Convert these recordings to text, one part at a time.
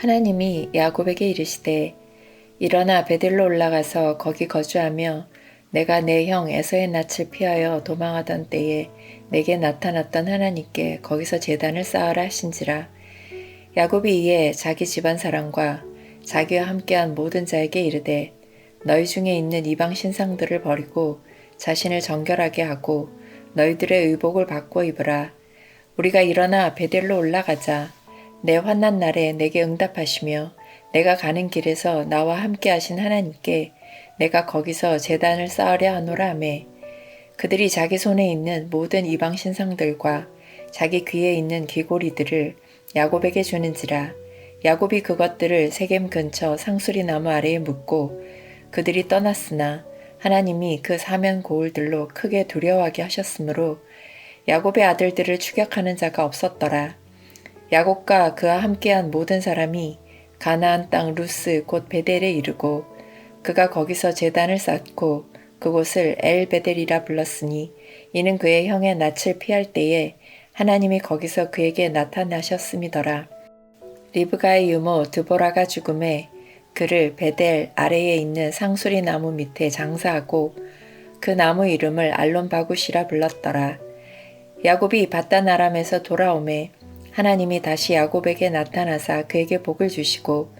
하나님이 야곱에게 이르시되 일어나 베델로 올라가서 거기 거주하며 내가 내 형 에서의 낯을 피하여 도망하던 때에 내게 나타났던 하나님께 거기서 제단을 쌓으라 하신지라. 야곱이 이에 자기 집안 사람과 자기와 함께한 모든 자에게 이르되 너희 중에 있는 이방 신상들을 버리고 자신을 정결하게 하고 너희들의 의복을 바꿔 입으라. 우리가 일어나 베델로 올라가자. 내 환난 날에 내게 응답하시며 내가 가는 길에서 나와 함께 하신 하나님께 내가 거기서 제단을 쌓으려 하노라 하매 그들이 자기 손에 있는 모든 이방 신상들과 자기 귀에 있는 귀고리들을 야곱에게 주는지라. 야곱이 그것들을 세겜 근처 상수리 나무 아래에 묻고 그들이 떠났으나 하나님이 그 사면 고울들로 크게 두려워하게 하셨으므로 야곱의 아들들을 추격하는 자가 없었더라. 야곱과 그와 함께한 모든 사람이 가나안 땅 루스 곧 베델에 이르고 그가 거기서 제단을 쌓고 그곳을 엘베델이라 불렀으니 이는 그의 형의 낯을 피할 때에 하나님이 거기서 그에게 나타나셨음이더라. 리브가의 유모 드보라가 죽음에 그를 베델 아래에 있는 상수리 나무 밑에 장사하고 그 나무 이름을 알론바굿이라 불렀더라. 야곱이 바단 아람에서 돌아오매 하나님이 다시 야곱에게 나타나사 그에게 복을 주시고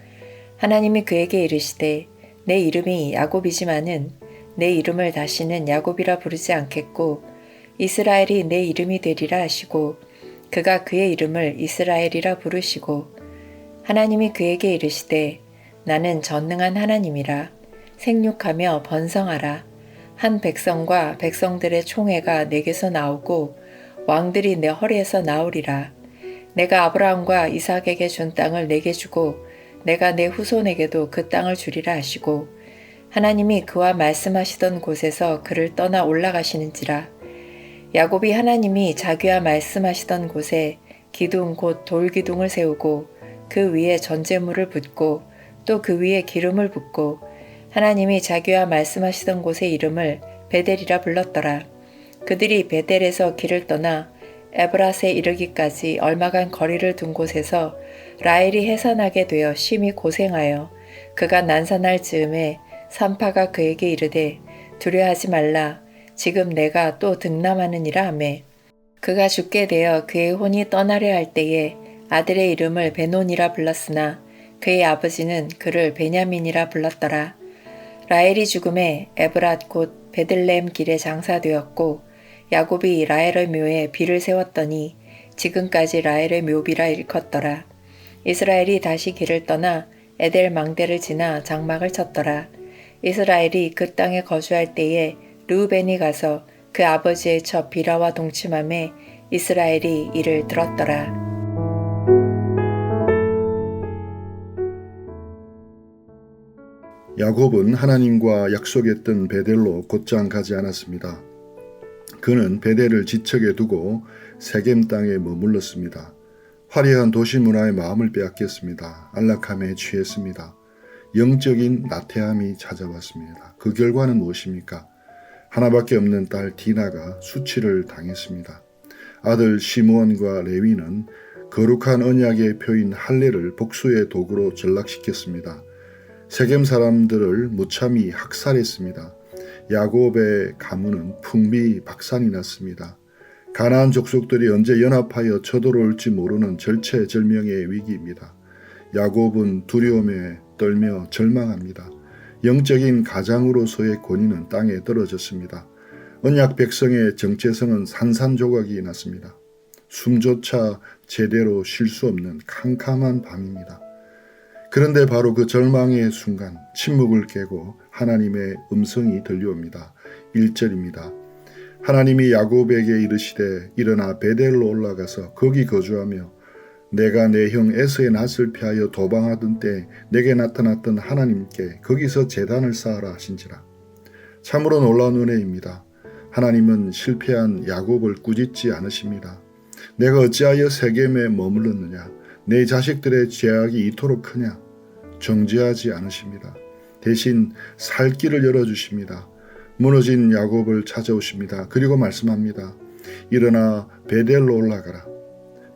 하나님이 그에게 이르시되 내 이름이 야곱이지만은 내 이름을 다시는 야곱이라 부르지 않겠고 이스라엘이 내 이름이 되리라 하시고 그가 그의 이름을 이스라엘이라 부르시고 하나님이 그에게 이르시되 나는 전능한 하나님이라 생육하며 번성하라. 한 백성과 백성들의 총회가 내게서 나오고 왕들이 내 허리에서 나오리라. 내가 아브라함과 이삭에게 준 땅을 내게 주고 내가 내 후손에게도 그 땅을 주리라 하시고 하나님이 그와 말씀하시던 곳에서 그를 떠나 올라가시는지라. 야곱이 하나님이 자기와 말씀하시던 곳에 기둥 곧 돌기둥을 세우고 그 위에 전제물을 붓고 또 그 위에 기름을 붓고 하나님이 자기와 말씀하시던 곳의 이름을 베델이라 불렀더라. 그들이 베델에서 길을 떠나 에브랏에 이르기까지 얼마간 거리를 둔 곳에서 라헬이 해산하게 되어 심히 고생하여 그가 난산할 즈음에 산파가 그에게 이르되 두려워하지 말라. 지금 내가 또 등남하느니라 하매 그가 죽게 되어 그의 혼이 떠나려 할 때에 아들의 이름을 베논이라 불렀으나 그의 아버지는 그를 베냐민이라 불렀더라. 라헬이 죽음에 에브랏 곧 베들레헴 길에 장사되었고 야곱이 라헬의 묘에 비를 세웠더니 지금까지 라헬의 묘비라 일컫더라. 이스라엘이 다시 길을 떠나 에델 망대를 지나 장막을 쳤더라. 이스라엘이 그 땅에 거주할 때에 르우벤이 가서 그 아버지의 첩 비라와 동침함에 이스라엘이 이를 들었더라. 야곱은 하나님과 약속했던 베델로 곧장 가지 않았습니다. 그는 베델을 지척에 두고 세겜 땅에 머물렀습니다. 화려한 도시 문화의 마음을 빼앗겼습니다. 안락함에 취했습니다. 영적인 나태함이 찾아왔습니다. 그 결과는 무엇입니까? 하나밖에 없는 딸 디나가 수치를 당했습니다. 아들 시므온과 레위는 거룩한 언약의 표인 할례를 복수의 도구로 전락시켰습니다. 세겜 사람들을 무참히 학살했습니다. 야곱의 가문은 풍비박산이 났습니다. 가나안 족속들이 언제 연합하여 쳐들어올지 모르는 절체절명의 위기입니다. 야곱은 두려움에 떨며 절망합니다. 영적인 가장으로서의 권위는 땅에 떨어졌습니다. 언약 백성의 정체성은 산산조각이 났습니다. 숨조차 제대로 쉴 수 없는 캄캄한 밤입니다. 그런데 바로 그 절망의 순간 침묵을 깨고 하나님의 음성이 들려옵니다. 1절입니다. 하나님이 야곱에게 이르시되 일어나 베델로 올라가서 거기 거주하며 내가 내 형 에서의 낯을 피하여 도방하던 때 내게 나타났던 하나님께 거기서 제단을 쌓으라 하신지라. 참으로 놀라운 은혜입니다. 하나님은 실패한 야곱을 꾸짖지 않으십니다. 내가 어찌하여 세겜에 머물렀느냐? 내 자식들의 죄악이 이토록 크냐? 정죄하지 않으십니다. 대신 살 길을 열어주십니다. 무너진 야곱을 찾아오십니다. 그리고 말씀합니다. 일어나 베델로 올라가라.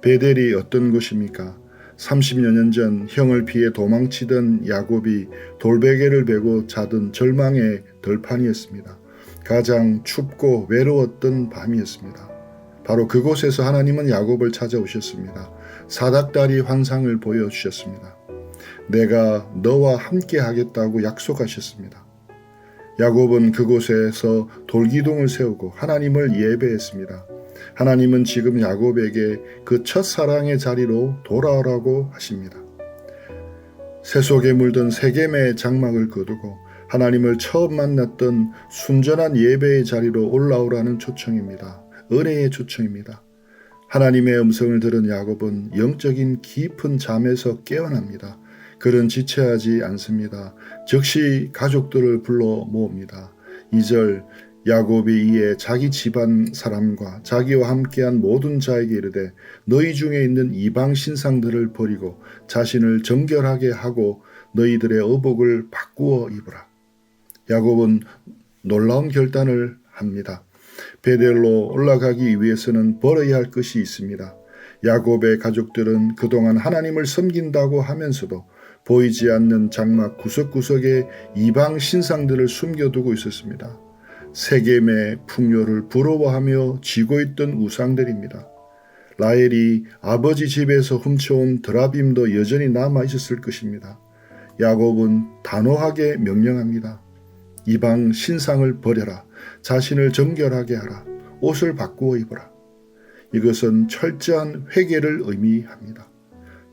베델이 어떤 곳입니까? 30여 년 전 형을 피해 도망치던 야곱이 돌베개를 베고 자던 절망의 들판이었습니다. 가장 춥고 외로웠던 밤이었습니다. 바로 그곳에서 하나님은 야곱을 찾아오셨습니다. 사닥다리 환상을 보여주셨습니다. 내가 너와 함께 하겠다고 약속하셨습니다. 야곱은 그곳에서 돌기둥을 세우고 하나님을 예배했습니다. 하나님은 지금 야곱에게 그 첫사랑의 자리로 돌아오라고 하십니다. 새 속에 물든 세겜의 장막을 거두고 하나님을 처음 만났던 순전한 예배의 자리로 올라오라는 초청입니다. 은혜의 초청입니다. 하나님의 음성을 들은 야곱은 영적인 깊은 잠에서 깨어납니다. 그는 지체하지 않습니다. 즉시 가족들을 불러 모읍니다. 2절 야곱이 이에 자기 집안 사람과 자기와 함께한 모든 자에게 이르되 너희 중에 있는 이방 신상들을 버리고 자신을 정결하게 하고 너희들의 의복을 바꾸어 입으라. 야곱은 놀라운 결단을 합니다. 베델로 올라가기 위해서는 버려야 할 것이 있습니다. 야곱의 가족들은 그동안 하나님을 섬긴다고 하면서도 보이지 않는 장막 구석구석에 이방 신상들을 숨겨두고 있었습니다. 세겜의 풍요를 부러워하며 쥐고 있던 우상들입니다. 라헬이 아버지 집에서 훔쳐온 드라빔도 여전히 남아 있었을 것입니다. 야곱은 단호하게 명령합니다. 이방 신상을 버려라. 자신을 정결하게 하라. 옷을 바꾸어 입어라. 이것은 철저한 회개를 의미합니다.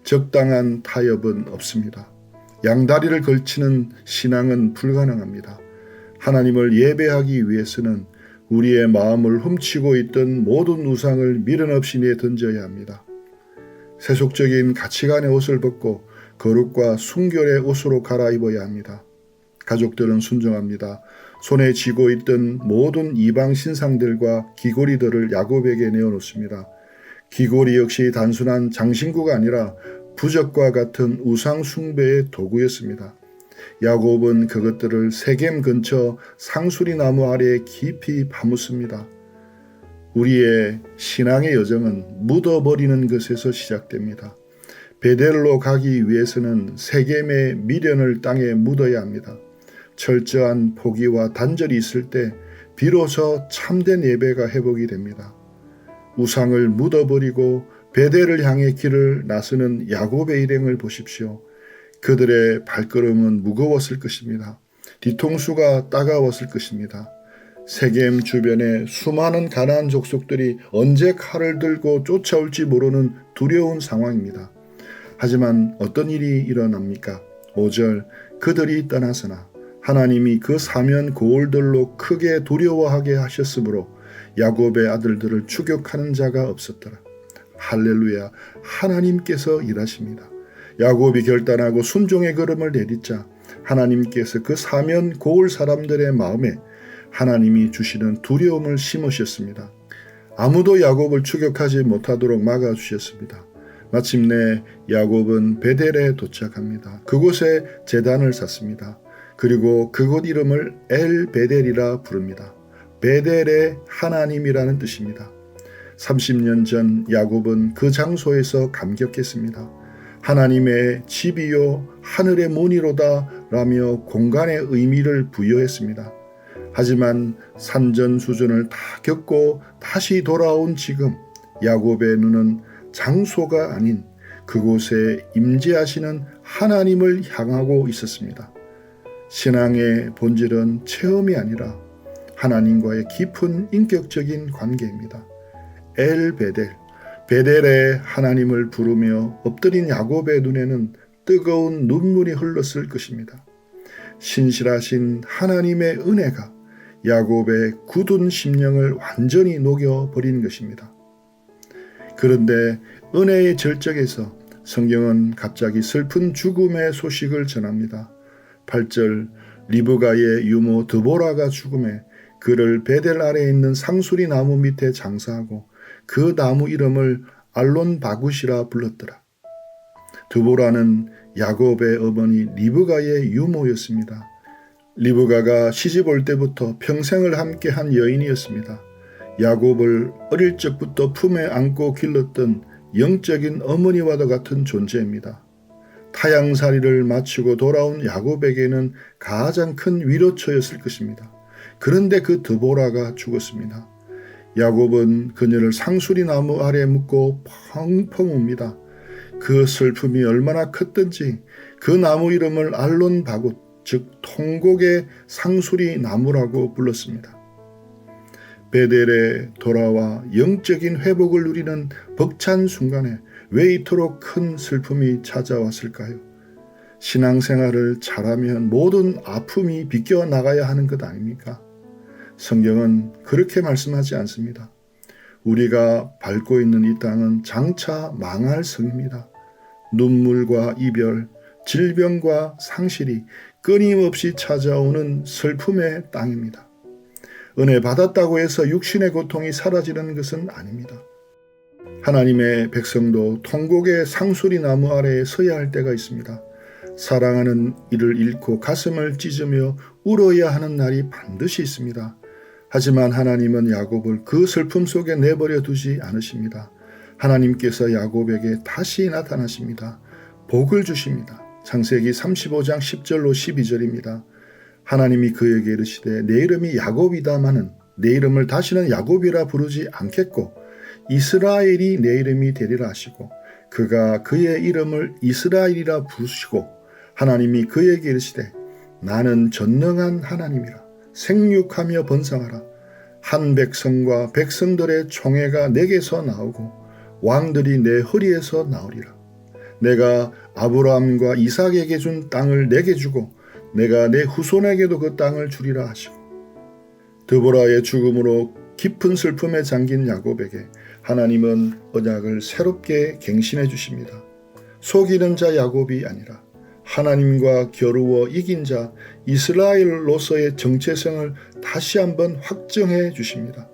적당한 타협은 없습니다. 양다리를 걸치는 신앙은 불가능합니다. 하나님을 예배하기 위해서는 우리의 마음을 훔치고 있던 모든 우상을 미련 없이 내던져야 합니다. 세속적인 가치관의 옷을 벗고 거룩과 순결의 옷으로 갈아입어야 합니다. 가족들은 순종합니다. 손에 쥐고 있던 모든 이방 신상들과 귀고리들을 야곱에게 내어놓습니다. 귀고리 역시 단순한 장신구가 아니라 부적과 같은 우상 숭배의 도구였습니다. 야곱은 그것들을 세겜 근처 상수리 나무 아래에 깊이 파묻습니다. 우리의 신앙의 여정은 묻어버리는 것에서 시작됩니다. 베델로 가기 위해서는 세겜의 미련을 땅에 묻어야 합니다. 철저한 포기와 단절이 있을 때 비로소 참된 예배가 회복이 됩니다. 우상을 묻어버리고 베델을 향해 길을 나서는 야곱의 일행을 보십시오. 그들의 발걸음은 무거웠을 것입니다. 뒤통수가 따가웠을 것입니다. 세겜 주변에 수많은 가나안 족속들이 언제 칼을 들고 쫓아올지 모르는 두려운 상황입니다. 하지만 어떤 일이 일어납니까? 5절 그들이 떠나서나 하나님이 그 사면 고울들로 크게 두려워하게 하셨으므로 야곱의 아들들을 추격하는 자가 없었더라. 할렐루야, 하나님께서 일하십니다. 야곱이 결단하고 순종의 걸음을 내딛자 하나님께서 그 사면 고울 사람들의 마음에 하나님이 주시는 두려움을 심으셨습니다. 아무도 야곱을 추격하지 못하도록 막아주셨습니다. 마침내 야곱은 베델에 도착합니다. 그곳에 제단을 샀습니다. 그리고 그곳 이름을 엘 베델이라 부릅니다. 베델의 하나님이라는 뜻입니다. 30년 전 야곱은 그 장소에서 감격했습니다. 하나님의 집이요 하늘의 문이로다 라며 공간의 의미를 부여했습니다. 하지만 산전수전을 다 겪고 다시 돌아온 지금 야곱의 눈은 장소가 아닌 그곳에 임재하시는 하나님을 향하고 있었습니다. 신앙의 본질은 체험이 아니라 하나님과의 깊은 인격적인 관계입니다. 엘 베델, 베델의 하나님을 부르며 엎드린 야곱의 눈에는 뜨거운 눈물이 흘렀을 것입니다. 신실하신 하나님의 은혜가 야곱의 굳은 심령을 완전히 녹여버린 것입니다. 그런데 은혜의 절정에서 성경은 갑자기 슬픈 죽음의 소식을 전합니다. 8절 리브가의 유모 드보라가 죽음에 그를 베델 아래에 있는 상수리 나무 밑에 장사하고 그 나무 이름을 알론 바굿이라 불렀더라. 드보라는 야곱의 어머니 리브가의 유모였습니다. 리브가가 시집 올 때부터 평생을 함께한 여인이었습니다. 야곱을 어릴 적부터 품에 안고 길렀던 영적인 어머니와도 같은 존재입니다. 타향살이를 마치고 돌아온 야곱에게는 가장 큰 위로처였을 것입니다. 그런데 그 드보라가 죽었습니다. 야곱은 그녀를 상수리 나무 아래에 묻고 펑펑 웁니다. 그 슬픔이 얼마나 컸던지 그 나무 이름을 알론 바굿, 즉 통곡의 상수리 나무라고 불렀습니다. 베델에 돌아와 영적인 회복을 누리는 벅찬 순간에 왜 이토록 큰 슬픔이 찾아왔을까요? 신앙생활을 잘하면 모든 아픔이 비껴나가야 하는 것 아닙니까? 성경은 그렇게 말씀하지 않습니다. 우리가 밟고 있는 이 땅은 장차 망할 성입니다. 눈물과 이별, 질병과 상실이 끊임없이 찾아오는 슬픔의 땅입니다. 은혜 받았다고 해서 육신의 고통이 사라지는 것은 아닙니다. 하나님의 백성도 통곡의 상수리 나무 아래에 서야 할 때가 있습니다. 사랑하는 이를 잃고 가슴을 찢으며 울어야 하는 날이 반드시 있습니다. 하지만 하나님은 야곱을 그 슬픔 속에 내버려 두지 않으십니다. 하나님께서 야곱에게 다시 나타나십니다. 복을 주십니다. 창세기 35장 10절로 12절입니다. 하나님이 그에게 이르시되 내 이름이 야곱이다마는 내 이름을 다시는 야곱이라 부르지 않겠고 이스라엘이 내 이름이 되리라 하시고 그가 그의 이름을 이스라엘이라 부르시고 하나님이 그에게 이르시되 나는 전능한 하나님이라 생육하며 번성하라. 한 백성과 백성들의 총회가 내게서 나오고 왕들이 내 허리에서 나오리라. 내가 아브라함과 이삭에게 준 땅을 내게 주고 내가 내 후손에게도 그 땅을 주리라 하시고 드보라의 죽음으로 깊은 슬픔에 잠긴 야곱에게 하나님은 언약을 새롭게 갱신해 주십니다. 속이는 자 야곱이 아니라 하나님과 겨루어 이긴 자 이스라엘로서의 정체성을 다시 한번 확정해 주십니다.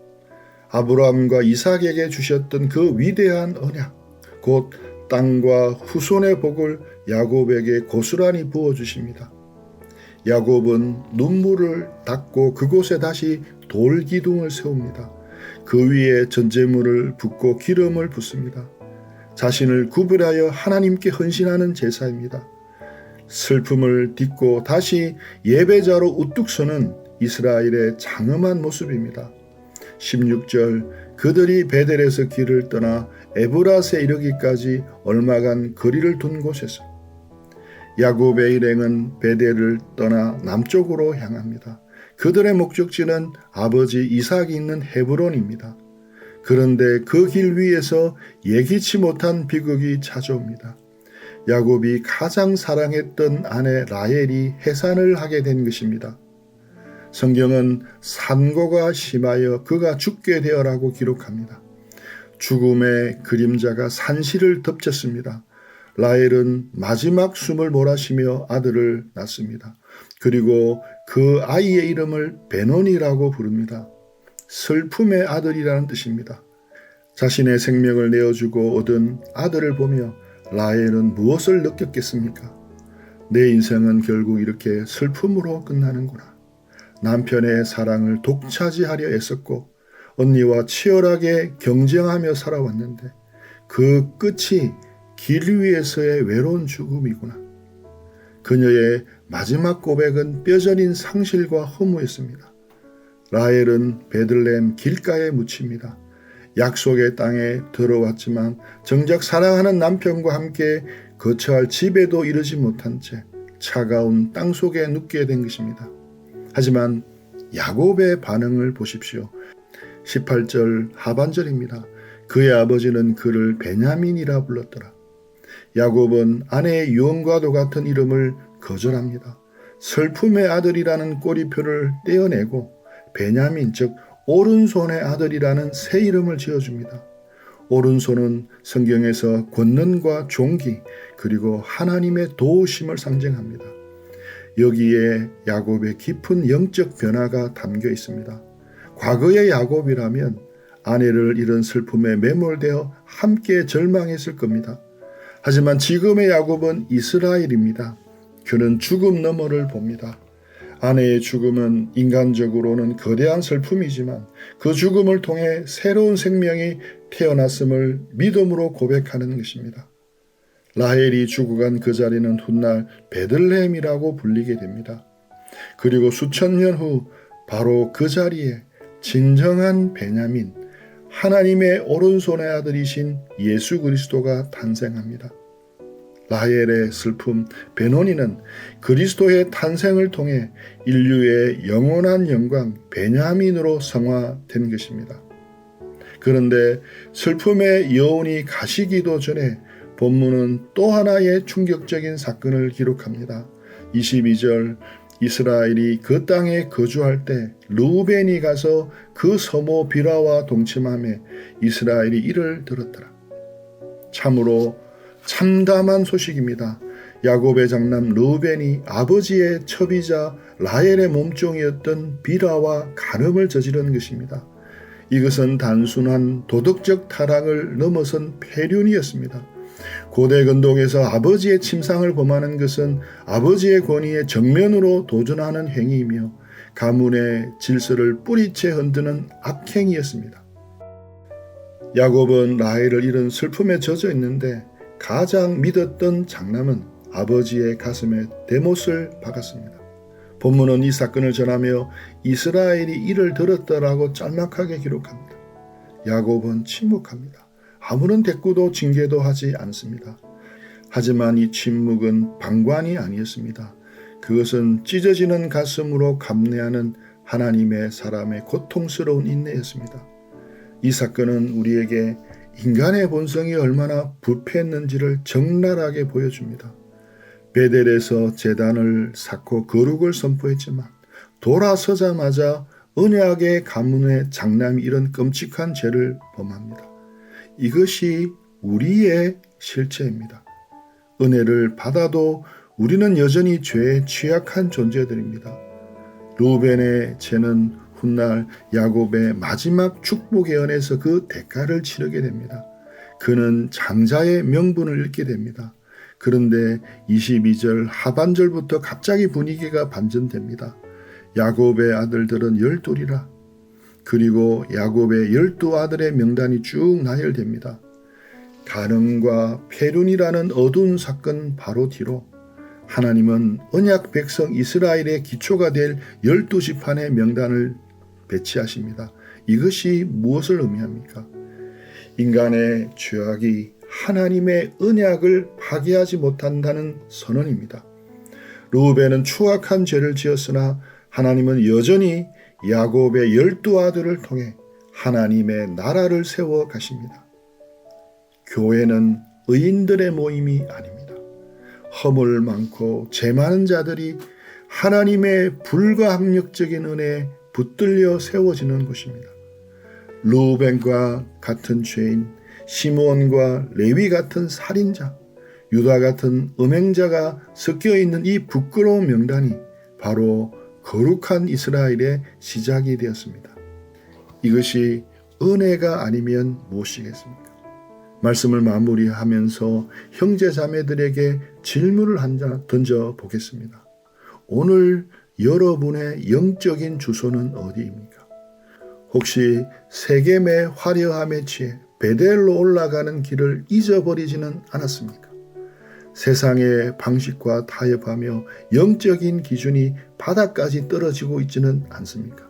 아브라함과 이삭에게 주셨던 그 위대한 언약, 곧 땅과 후손의 복을 야곱에게 고스란히 부어주십니다. 야곱은 눈물을 닦고 그곳에 다시 돌기둥을 세웁니다. 그 위에 전제물을 붓고 기름을 붓습니다. 자신을 구별하여 하나님께 헌신하는 제사입니다. 슬픔을 딛고 다시 예배자로 우뚝 서는 이스라엘의 장엄한 모습입니다. 16절 그들이 베델에서 길을 떠나 에브라스에 이르기까지 얼마간 거리를 둔 곳에서 야곱의 일행은 베델을 떠나 남쪽으로 향합니다. 그들의 목적지는 아버지 이삭이 있는 헤브론입니다. 그런데 그 길 위에서 예기치 못한 비극이 찾아옵니다. 야곱이 가장 사랑했던 아내 라헬이 해산을 하게 된 것입니다. 성경은 산고가 심하여 그가 죽게 되어라고 기록합니다. 죽음의 그림자가 산실을 덮쳤습니다. 라헬은 마지막 숨을 몰아쉬며 아들을 낳습니다. 그리고 그 아이의 이름을 베논이라고 부릅니다. 슬픔의 아들이라는 뜻입니다. 자신의 생명을 내어주고 얻은 아들을 보며 라헬은 무엇을 느꼈겠습니까? 내 인생은 결국 이렇게 슬픔으로 끝나는구나. 남편의 사랑을 독차지하려 애썼고 언니와 치열하게 경쟁하며 살아왔는데 그 끝이 길 위에서의 외로운 죽음이구나. 그녀의 마지막 고백은 뼈저린 상실과 허무였습니다. 라헬은 베들레헴 길가에 묻힙니다. 약속의 땅에 들어왔지만 정작 사랑하는 남편과 함께 거처할 집에도 이르지 못한 채 차가운 땅 속에 눕게 된 것입니다. 하지만 야곱의 반응을 보십시오. 18절 하반절입니다. 그의 아버지는 그를 베냐민이라 불렀더라. 야곱은 아내의 유언과도 같은 이름을 거절합니다. 슬픔의 아들이라는 꼬리표를 떼어내고 베냐민 즉 오른손의 아들이라는 새 이름을 지어줍니다. 오른손은 성경에서 권능과 존귀 그리고 하나님의 도우심을 상징합니다. 여기에 야곱의 깊은 영적 변화가 담겨 있습니다. 과거의 야곱이라면 아내를 잃은 슬픔에 매몰되어 함께 절망했을 겁니다. 하지만 지금의 야곱은 이스라엘입니다. 그는 죽음 너머를 봅니다. 아내의 죽음은 인간적으로는 거대한 슬픔이지만 그 죽음을 통해 새로운 생명이 태어났음을 믿음으로 고백하는 것입니다. 라헬이 죽어간 그 자리는 훗날 베들레헴이라고 불리게 됩니다. 그리고 수천 년 후 바로 그 자리에 진정한 베냐민, 하나님의 오른손의 아들이신 예수 그리스도가 탄생합니다. 라헬의 슬픔 베노니는 그리스도의 탄생을 통해 인류의 영원한 영광 베냐민으로 성화된 것입니다. 그런데 슬픔의 여운이 가시기도 전에 본문은 또 하나의 충격적인 사건을 기록합니다. 22절 이스라엘이 그 땅에 거주할 때 르우벤이 가서 그 서모 비라와 동침하며 이스라엘이 이를 들었더라. 참으로 참담한 소식입니다. 야곱의 장남 르우벤이 아버지의 첩이자 라헬의 몸종이었던 비라와 간음을 저지른 것입니다. 이것은 단순한 도덕적 타락을 넘어선 폐륜이었습니다. 고대 근동에서 아버지의 침상을 범하는 것은 아버지의 권위에 정면으로 도전하는 행위이며 가문의 질서를 뿌리채 흔드는 악행이었습니다. 야곱은 라헬을 잃은 슬픔에 젖어 있는데 가장 믿었던 장남은 아버지의 가슴에 대못을 박았습니다. 본문은 이 사건을 전하며 이스라엘이 이를 들었다라고 짤막하게 기록합니다. 야곱은 침묵합니다. 아무런 대꾸도 징계도 하지 않습니다. 하지만 이 침묵은 방관이 아니었습니다. 그것은 찢어지는 가슴으로 감내하는 하나님의 사람의 고통스러운 인내였습니다. 이 사건은 우리에게 인간의 본성이 얼마나 부패했는지를 적나라하게 보여줍니다. 베델에서 제단을 쌓고 거룩을 선포했지만 돌아서자마자 언약의 가문의 장남이 이런 끔찍한 죄를 범합니다. 이것이 우리의 실체입니다. 은혜를 받아도 우리는 여전히 죄에 취약한 존재들입니다. 르우벤의 죄는 훗날 야곱의 마지막 축복의恩에서 그 대가를 치르게 됩니다. 그는 장자의 명분을 잃게 됩니다. 그런데 22절 하반절부터 갑자기 분위기가 반전됩니다. 야곱의 아들들은 12이라. 그리고 야곱의 12아들의 명단이 쭉 나열됩니다. 간음과 폐륜이라는 어두운 사건 바로 뒤로 하나님은 언약 백성 이스라엘의 기초가 될 12지판의 명단을 배치하십니다. 이것이 무엇을 의미합니까? 인간의 죄악이 하나님의 언약을 파괴하지 못한다는 선언입니다. 르우벤은 추악한 죄를 지었으나 하나님은 여전히 야곱의 12아들을 통해 하나님의 나라를 세워 가십니다. 교회는 의인들의 모임이 아닙니다. 허물 많고 죄 많은 자들이 하나님의 불가항력적인 은혜에 붙들려 세워지는 곳입니다. 르우벤과 같은 죄인, 시므온과 레위 같은 살인자, 유다 같은 음행자가 섞여 있는 이 부끄러운 명단이 바로 거룩한 이스라엘의 시작이 되었습니다. 이것이 은혜가 아니면 무엇이겠습니까? 말씀을 마무리하면서 형제 자매들에게 질문을 한 자 던져보겠습니다. 오늘 여러분의 영적인 주소는 어디입니까? 혹시 세겜의 화려함에 취해 베델로 올라가는 길을 잊어버리지는 않았습니까? 세상의 방식과 타협하며 영적인 기준이 바닥까지 떨어지고 있지는 않습니까?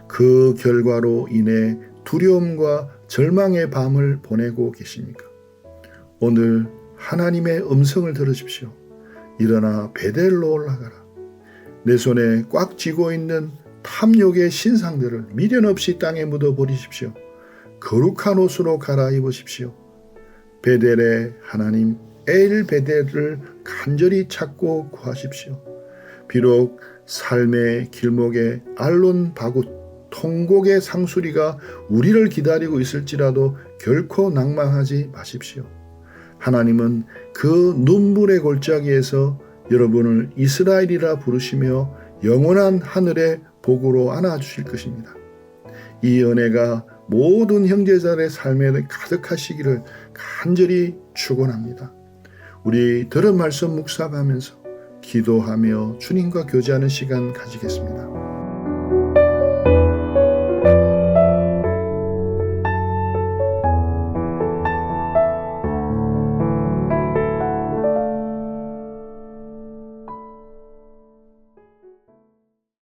그 결과로 인해 두려움과 절망의 밤을 보내고 계십니까? 오늘 하나님의 음성을 들으십시오. 일어나 베델로 올라가라. 내 손에 꽉 쥐고 있는 탐욕의 신상들을 미련 없이 땅에 묻어버리십시오. 거룩한 옷으로 갈아입으십시오. 베델의 하나님 엘 베델을 간절히 찾고 구하십시오. 비록 삶의 길목에 알론 바굿 통곡의 상수리가 우리를 기다리고 있을지라도 결코 낭망하지 마십시오. 하나님은 그 눈물의 골짜기에서 여러분을 이스라엘이라 부르시며 영원한 하늘의 복으로 안아주실 것입니다. 이 은혜가 모든 형제자의 삶에 가득하시기를 간절히 축원합니다. 우리 들은 말씀 묵상하면서 기도하며 주님과 교제하는 시간 가지겠습니다.